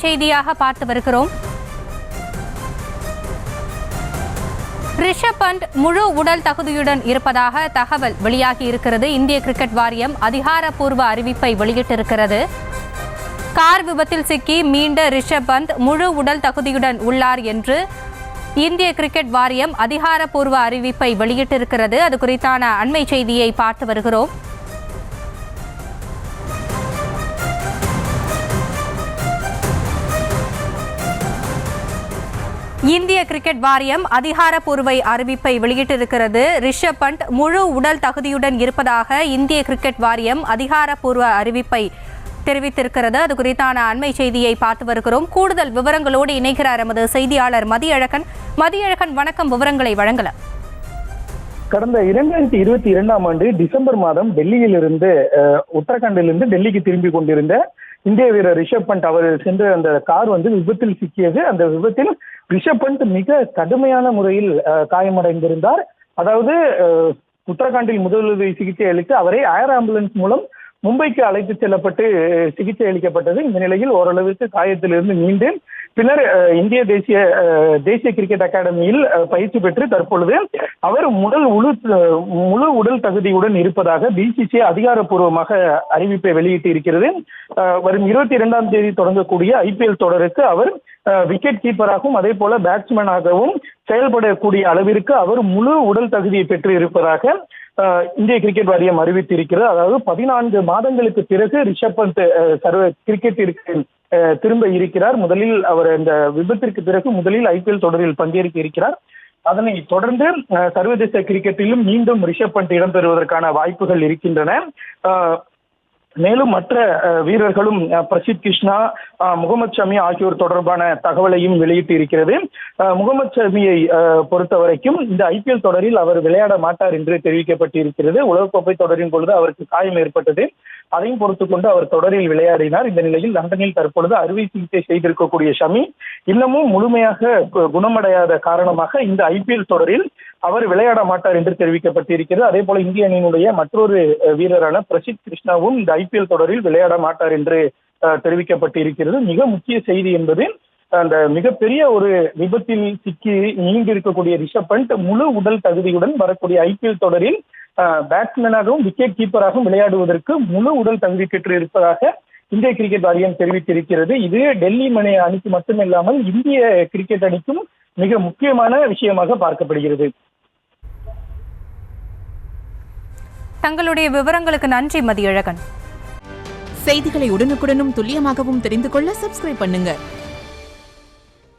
செய்தியாக பார்த்து வருகிறோம். ரிஷப் பண்ட் முழு உடல் தகுதியுடன் இருப்பதாக தகவல் வெளியாகி இருக்கிறது. இந்திய கிரிக்கெட் வாரியம் அதிகாரப்பூர்வ அறிவிப்பை வெளியிட்டிருக்கிறது. கார் விபத்தில் சிக்கி மீண்ட ரிஷப் பண்ட் முழு உடல் தகுதியுடன் உள்ளார் என்று இந்திய கிரிக்கெட் வாரியம் அதிகாரப்பூர்வ அறிவிப்பை வெளியிட்டிருக்கிறது. அது குறித்தான அண்மை செய்தியை பார்த்து வருகிறோம். இந்திய கிரிக்கெட் வாரியம் அதிகாரப்பூர்வ அறிவிப்பை வெளியிட்டிருக்கிறது. ரிஷப் பண்ட் முழு உடல் தகுதியுடன் இருப்பதாக இந்திய கிரிக்கெட் வாரியம் அதிகாரப்பூர்வ அறிவிப்பை தெரிவித்திருக்கிறது. அது குறித்தான அண்மை செய்தியை பார்த்து வருகிறோம். கூடுதல் விவரங்களோடு இணைகிறார் எமது செய்தியாளர் மதியழகன். மதியழகன், வணக்கம். விவரங்களை வழங்கலாம். கடந்த 2022ஆம் ஆண்டு டிசம்பர் மாதம் டெல்லியிலிருந்து உத்தரகாண்டிலிருந்து டெல்லிக்கு திரும்பி கொண்டிருந்த இந்திய வீரர் ரிஷப் பண்ட் அவர் சென்ற அந்த கார் விபத்தில் சிக்கியது. அந்த விபத்தில் ரிஷப் பண்ட் மிக கடுமையான முறையில் காயமடைந்திருந்தார். அதாவது உத்தரகாண்டில் முதலுதவி சிகிச்சை அளித்து அவரை ஏர் ஆம்புலன்ஸ் மூலம் மும்பைக்கு அழைத்து செல்லப்பட்டு சிகிச்சை அளிக்கப்பட்டது. இந்த நிலையில் ஓரளவிற்கு காயத்திலிருந்து மீண்டு பின்னர் இந்திய தேசிய கிரிக்கெட் அகாடமியில் பயிற்சி பெற்று தற்பொழுது அவர் முழு உடல் தகுதியுடன் இருப்பதாக பிசிசிஐ அதிகாரப்பூர்வமாக அறிவிப்பை வெளியிட்டு இருக்கிறது. வரும் 22ஆம் தேதி தொடங்கக்கூடிய IPL தொடருக்கு அவர் விக்கெட் கீப்பராகவும் அதே போல பேட்ஸ்மேனாகவும் செயல்படக்கூடிய அளவிற்கு அவர் முழு உடல் தகுதியை பெற்று இருப்பதாக இந்திய கிரிக்கெட் வாரியம் அறிவித்திருக்கிறது. அதாவது 14 மாதங்களுக்கு பிறகு ரிஷப் பண்ட் கிரிக்கெட்டிற்கு திரும்ப இருக்கிறார். முதலில் அவர் இந்த விபத்திற்கு பிறகு முதலில் IPL தொடரில் பங்கேற்க இருக்கிறார். அதனை தொடர்ந்து சர்வதேச கிரிக்கெட்டிலும் மீண்டும் ரிஷப் பண்ட் இடம்பெறுவதற்கான வாய்ப்புகள் இருக்கின்றன. மேலும் மற்ற வீரர்களும் பிரசித் கிருஷ்ணா, முகமது ஷமி ஆகியோர் தொடர்பான தகவலையும் வெளியிட்டு இருக்கிறது. முகமது ஷமியை பொறுத்த வரைக்கும் இந்த IPL தொடரில் அவர் விளையாட மாட்டார் என்று தெரிவிக்கப்பட்டிருக்கிறது. உலகக்கோப்பை தொடரின் பொழுது அவருக்கு காயம் ஏற்பட்டது. அதையும் பொறுத்து கொண்டு அவர் தொடரில் விளையாடினார். இந்த நிலையில் லண்டனில் தற்பொழுது அறுவை சிகிச்சை செய்திருக்கக்கூடிய ஷமி இன்னமும் முழுமையாக குணமடையாத காரணமாக இந்த IPL தொடரில் அவர் விளையாட மாட்டார் என்று தெரிவிக்கப்பட்டிருக்கிறது. அதே போல இந்திய அணியினுடைய மற்றொரு வீரரான பிரசித் கிருஷ்ணாவும் இந்த IPL தொடரில் விளையாட மாட்டார் என்று தெரிவிக்கப்பட்டிருக்கிறது. மிக முக்கிய செய்தி என்பது அந்த மிகப்பெரிய ஒரு விபத்தில் சிக்கி நீண்டிருக்கக்கூடிய ரிஷப் பண்ட் முழு உடல் தகுதியுடன் வரக்கூடிய IPL தொடரில் பேட்ஸ்மேனாகவும் விக்கெட் கீப்பராகவும் விளையாடுவதற்கு முழு உடல் தகுதி பெற்று இருப்பதாக இந்திய கிரிக்கெட் வாரியம் தெரிவித்திருக்கிறது. இது டெல்லி அணிக்கு மட்டுமில்லாமல் இந்திய கிரிக்கெட் அணிக்கும் மிக முக்கியமான விஷயமாக பார்க்கப்படுகிறது. தங்களுடைய விவரங்களுக்கு நன்றி மதியழகன். செய்திகளை உடனுக்குடனும் துல்லியமாகவும் தெரிந்து கொள்ள சப்ஸ்கிரைப் பண்ணுங்க.